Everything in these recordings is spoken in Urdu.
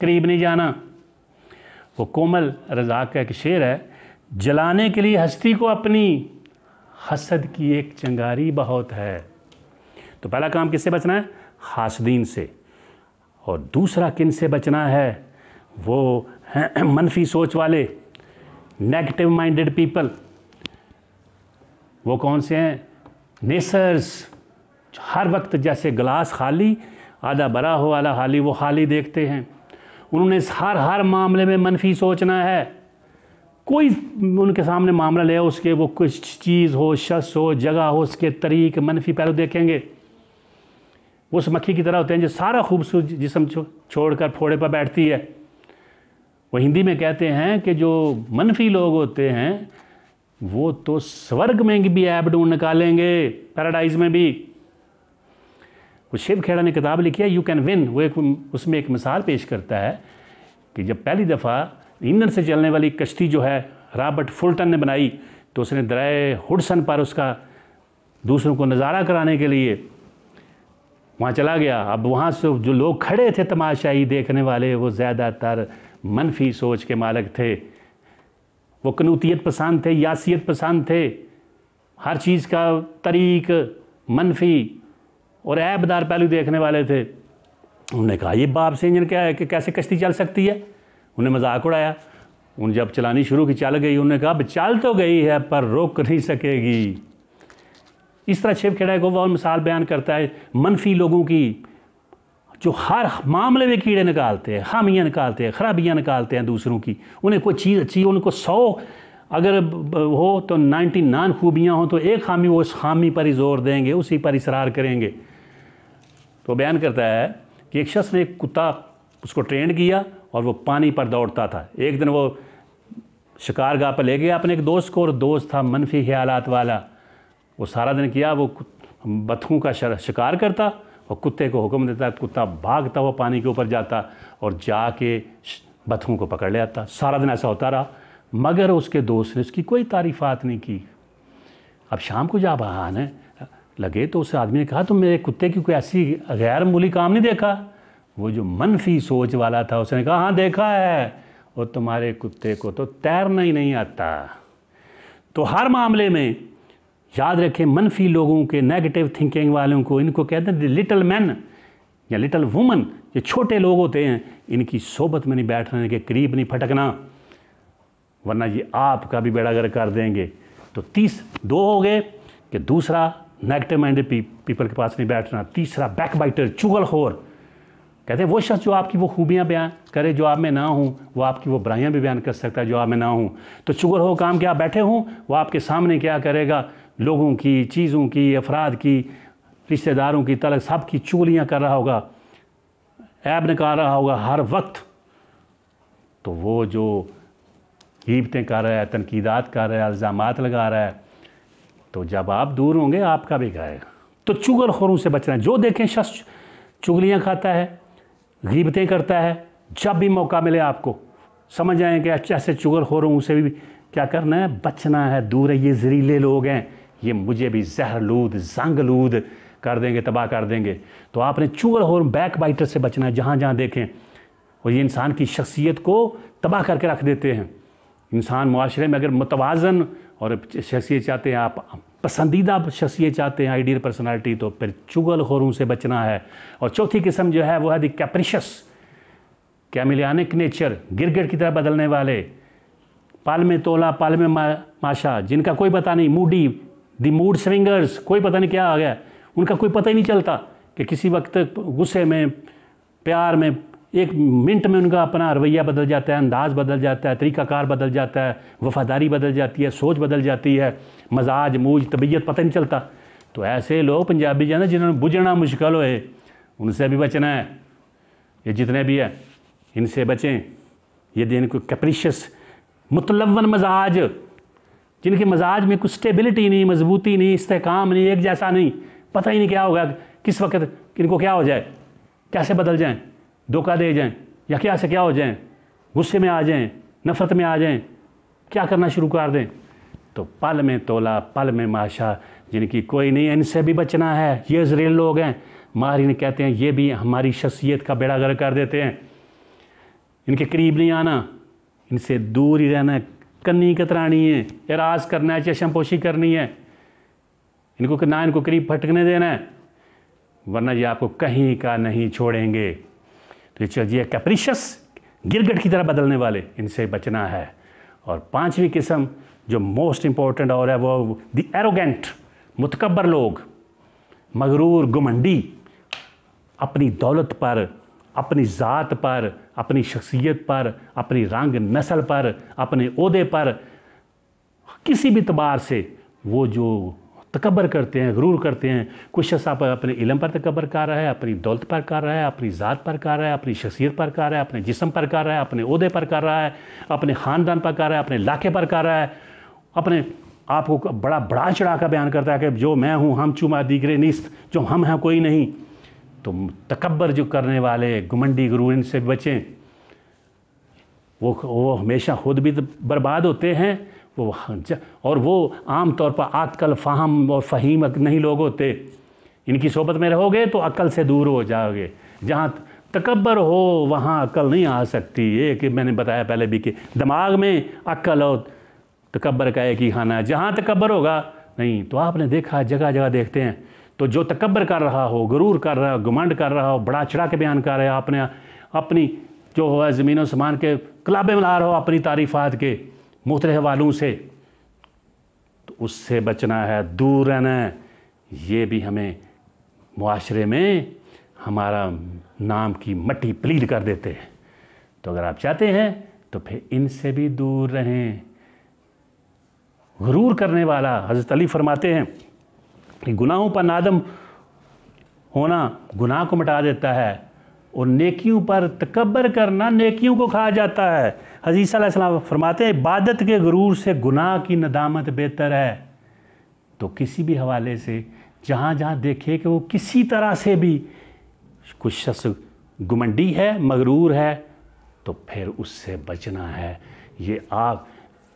قریب نہیں جانا. وہ کومل رزاق کا ایک شعر ہے, جلانے کے لیے ہستی کو اپنی حسد کی ایک چنگاری بہت ہے. تو پہلا کام کس سے بچنا ہے؟ حاسدین سے. اور دوسرا کن سے بچنا ہے؟ وہ منفی سوچ والے, نیگیٹو مائنڈڈ پیپل. وہ کون سے ہیں؟ نیسرز. ہر وقت جیسے گلاس خالی آدھا بھرا ہو آدھا خالی, وہ خالی دیکھتے ہیں. انہوں نے ہر معاملے میں منفی سوچنا ہے. کوئی ان کے سامنے معاملہ لے اس کے, وہ کچھ چیز ہو, شخص ہو, جگہ ہو, اس کے طریق منفی پہلو دیکھیں گے. وہ اس مکھی کی طرح ہوتے ہیں جو سارا خوبصورت جسم چھوڑ کر پھوڑے پر بیٹھتی ہے. وہ ہندی میں کہتے ہیں کہ جو منفی لوگ ہوتے ہیں وہ تو سورگ میں بھی عیب ڈھونڈ نکالیں گے, پیراڈائز میں بھی. وہ شیو کھیڑا نے کتاب لکھی ہے یو کین ون. وہ اس میں ایک مثال پیش کرتا ہے کہ جب پہلی دفعہ ایندھن سے چلنے والی کشتی جو ہے رابرٹ فلٹن نے بنائی, تو اس نے دریائے ہڈسن پر اس کا دوسروں کو نظارہ کرانے کے لیے وہاں چلا گیا. اب وہاں سے جو لوگ کھڑے تھے تماشائی دیکھنے والے, وہ زیادہ تر منفی سوچ کے مالک تھے. وہ قنوتیت پسند تھے, یاسیت پسند تھے, ہر چیز کا طریق منفی اور عیب دار پہلو دیکھنے والے تھے. انہوں نے کہا یہ باپ سے انجن کیا ہے کہ کیسے کشتی چل سکتی ہے؟ انہیں مذاق اڑایا. ان جب چلانی شروع کی چل گئی, انہوں نے کہا اب چل تو گئی ہے پر روک نہیں سکے گی. اس طرح شیو کھیڑا کو وہ مثال بیان کرتا ہے منفی لوگوں کی جو ہر معاملے میں کیڑے نکالتے ہیں, خامیاں نکالتے ہیں, خرابیاں نکالتے ہیں دوسروں کی. انہیں کوئی چیز اچھی, ان کو 100 اگر ہو تو 99 خوبیاں ہوں تو ایک خامی, وہ اس خامی پر ہی زور دیں گے, اسی پر اصرار کریں گے. تو بیان کرتا ہے کہ ایک شخص نے ایک کتا اس کو ٹرینڈ کیا اور وہ پانی پر دوڑتا تھا. ایک دن وہ شکار گاہ پر لے گیا اپنے ایک دوست کو, اور دوست تھا منفی خیالات والا. وہ سارا دن کیا, وہ بطخوں کا شکار کرتا اور کتے کو حکم دیتا, کتا بھاگتا ہوا پانی کے اوپر جاتا اور جا کے بطخوں کو پکڑ لے آتا. سارا دن ایسا ہوتا رہا, مگر اس کے دوست نے اس کی کوئی تعریفات نہیں کی. اب شام کو جب آنے لگے تو اس آدمی نے کہا تم میرے کتے کی کوئی ایسی غیر معمولی کام نہیں دیکھا؟ وہ جو منفی سوچ والا تھا اس نے کہا ہاں دیکھا ہے, اور تمہارے کتے کو تو تیرنا ہی نہیں آتا. تو ہر معاملے میں یاد رکھیں منفی لوگوں کے, نیگیٹو تھنکنگ والوں کو, ان کو کہتے ہیں لٹل مین یا لٹل وومن. یہ چھوٹے لوگ ہوتے ہیں, ان کی صحبت میں نہیں بیٹھنے کے قریب نہیں پھٹکنا, ورنہ یہ آپ کا بھی بیڑا گرک کر دیں گے. تو 2 ہو گئے کہ دوسرا نیگیٹو مائنڈڈ پیپل کے پاس نہیں بیٹھنا. تیسرا بیک بائٹر, چغل خور. کہتے ہیں وہ شخص جو آپ کی وہ خوبیاں بیان کرے جو آپ میں نہ ہوں, وہ آپ کی وہ برائیاں بھی بیان کر سکتا ہے جو آپ میں نہ ہوں. تو چغل خور کام کیا, بیٹھے ہوں, وہ آپ کے سامنے کیا کرے گا, لوگوں کی, چیزوں کی, افراد کی, رشتہ داروں کی, تعلق سب کی چغلیاں کر رہا ہوگا, عیب نکال رہا ہوگا ہر وقت. تو وہ جو غیبتیں کر رہا ہے, تنقیدات کر رہا ہے, الزامات لگا رہا ہے, تو جب آپ دور ہوں گے آپ کا بھی گائے گا. تو چغل خوروں سے بچنا ہے. جو دیکھیں شخص چغلیاں کھاتا ہے, غیبتیں کرتا ہے, جب بھی موقع ملے آپ کو سمجھ آئیں کہ ایسے چغل خوروں سے بھی کیا کرنا ہے, بچنا ہے, دور ہے. یہ زہریلے لوگ ہیں, یہ مجھے بھی زہر لود, زنگ لود کر دیں گے, تباہ کر دیں گے. تو آپ نے چغل خور, بیک بائٹر سے بچنا ہے جہاں جہاں دیکھیں. اور یہ انسان کی شخصیت کو تباہ کر کے رکھ دیتے ہیں. انسان معاشرے میں اگر متوازن اور شخصیت چاہتے ہیں, آپ پسندیدہ شخصیت چاہتے ہیں, آئیڈیل پرسنالٹی, تو پھر چغل خوروں سے بچنا ہے. اور چوتھی قسم جو ہے وہ ہے دی کیپریشس, کیمیلیانک نیچر, گرگٹ کی طرح بدلنے والے, پل میں تولا پل میں ماشا, جن کا کوئی پتہ نہیں, موڈی, دی موڈ سوئنگرز, کوئی پتہ نہیں کیا آ گیا, ان کا کوئی پتہ ہی نہیں چلتا کہ کسی وقت غصے میں, پیار میں, ایک منٹ میں ان کا اپنا رویہ بدل جاتا ہے, انداز بدل جاتا ہے, طریقہ کار بدل جاتا ہے, وفاداری بدل جاتی ہے, سوچ بدل جاتی ہے, مزاج, موج, طبیعت پتہ نہیں چلتا. تو ایسے لوگ پنجابی جو ہے نا جنہوں نے بجھنا مشکل ہوئے, ان سے بھی بچنا ہے. یہ جتنے بھی ہیں ان سے بچیں. یہ دین کو کیپریشس, متلون مزاج, جن کے مزاج میں کچھ اسٹیبلٹی نہیں, مضبوطی نہیں, استحکام نہیں, ایک جیسا نہیں, پتہ ہی نہیں کیا ہوگا, کس وقت ان کو کیا ہو جائے, کیسے بدل جائیں, دھوکہ دے جائیں, یا کیا سے کیا ہو جائیں, غصے میں آ جائیں, نفرت میں آ جائیں, کیا کرنا شروع کر دیں. تو پل میں تولا پل میں ماشا, جن کی کوئی نہیں, ان سے بھی بچنا ہے. یہ زہریلے لوگ ہیں, ماہرین کہتے ہیں یہ بھی ہماری شخصیت کا بیڑا گرک کر دیتے ہیں. ان کے قریب نہیں آنا، ان سے دور ہی رہنا ہے، کنی کترانی ہے، اعراض کرنا ہے، چشم پوشی کرنی ہے، ان کو قریب پھٹکنے دینا ہے، ورنہ یہ آپ کو کہیں کا نہیں چھوڑیں گے۔ تو یہ کیپریشس، گرگٹ کی طرح بدلنے والے، ان سے بچنا ہے۔ اور پانچویں قسم جو موسٹ امپورٹنٹ اور ہے وہ دی ایروگینٹ، متکبر لوگ، مغرور، گھمنڈی، اپنی دولت پر، اپنی ذات پر، اپنی شخصیت پر، اپنی رنگ نسل پر، اپنے عہدے پر، کسی بھی اعتبار سے وہ جو تکبر کرتے ہیں، غرور کرتے ہیں۔ کچھ شخص اپنے علم پر تکبر کر رہا ہے، اپنی دولت پر کر رہا ہے، اپنی ذات پر کر رہا ہے، اپنی شخصیت پر کر رہا ہے، اپنے جسم پر کر رہا ہے، اپنے عہدے پر کر رہا ہے، اپنے خاندان پر کر رہا ہے، اپنے علاقے پر کر رہا ہے، اپنے آپ کو بڑا چڑھا کر بیان کرتا ہے کہ جو میں ہوں، ہم چما دیگرے نیست، جو ہم ہیں کوئی نہیں۔ تو تکبر جو کرنے والے، گھمنڈی، غرور، ان سے بچیں۔ وہ ہمیشہ خود بھی برباد ہوتے ہیں، اور وہ عام طور پر عقل، فہم اور فہیم نہیں لوگ ہوتے۔ ان کی صحبت میں رہو گے تو عقل سے دور ہو جاؤ گے۔ جہاں تکبر ہو وہاں عقل نہیں آ سکتی۔ یہ کہ میں نے بتایا پہلے بھی کہ دماغ میں عقل اور تکبر کا ایک ہی خانہ ہے، جہاں تکبر ہوگا نہیں۔ تو آپ نے دیکھا، جگہ جگہ دیکھتے ہیں، تو جو تکبر کر رہا ہو، غرور کر رہا ہو، گھمنڈ کر رہا ہو، بڑا چڑھا کے بیان کر رہا ہے، اپنی جو ہوا زمین و سمان کے کلابے ملا رہا ہو اپنی تعریفات کے مختلف حوالوں سے، تو اس سے بچنا ہے، دور رہنا ہے۔ یہ بھی ہمیں معاشرے میں ہمارا نام کی مٹی پلید کر دیتے ہیں۔ تو اگر آپ چاہتے ہیں تو پھر ان سے بھی دور رہیں۔ غرور کرنے والا، حضرت علی فرماتے ہیں کہ گناہوں پر نادم ہونا گناہ کو مٹا دیتا ہے، اور نیکیوں پر تکبر کرنا نیکیوں کو کھا جاتا ہے۔ حضرت صلی اللہ علیہ وسلم فرماتے ہیں عبادت کے غرور سے گناہ کی ندامت بہتر ہے۔ تو کسی بھی حوالے سے جہاں جہاں دیکھے کہ وہ کسی طرح سے بھی کچھ شخص گھمنڈی ہے، مغرور ہے، تو پھر اس سے بچنا ہے۔ یہ آپ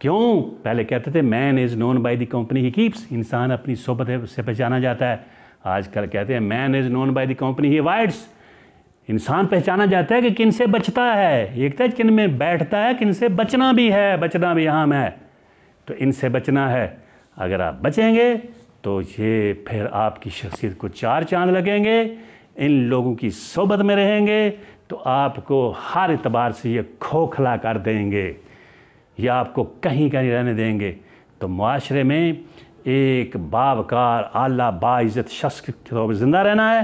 کیوں پہلے کہتے تھے man is known by the company he keeps, انسان اپنی صحبت سے پہچانا جاتا ہے۔ آج کل کہتے ہیں man is known by the company he avoids, انسان پہچانا جاتا ہے کہ کن سے بچتا ہے۔ ایک تو کن میں بیٹھتا ہے، کن سے بچنا بھی ہے، بچنا بھی اہم ہے۔ تو ان سے بچنا ہے۔ اگر آپ بچیں گے تو یہ پھر آپ کی شخصیت کو چار چاند لگیں گے۔ ان لوگوں کی صحبت میں رہیں گے تو آپ کو ہر اعتبار سے یہ کھوکھلا کر دیں گے، یہ آپ کو کہیں کا نہیں رہنے دیں گے۔ تو معاشرے میں ایک باوقار، اعلیٰ باعزت شخص کے طور پر زندہ رہنا ہے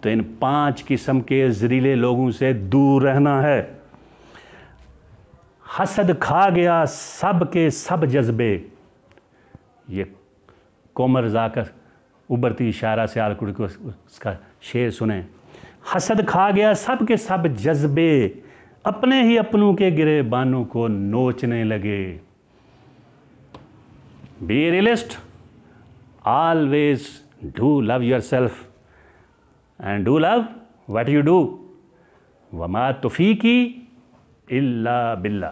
تو ان 5 قسم کے زہریلے لوگوں سے دور رہنا ہے۔ حسد کھا گیا سب کے سب جذبے، یہ قمر رضا کا ابھرتی اشارہ سے آلکوڑی کو اس کا شعر سنیں۔ حسد کھا گیا سب کے سب جذبے، اپنے ہی اپنوں کے گرے بانوں کو نوچنے لگے۔ Be a realist, always do love yourself and do love what you do. وما توفیقی الا باللہ۔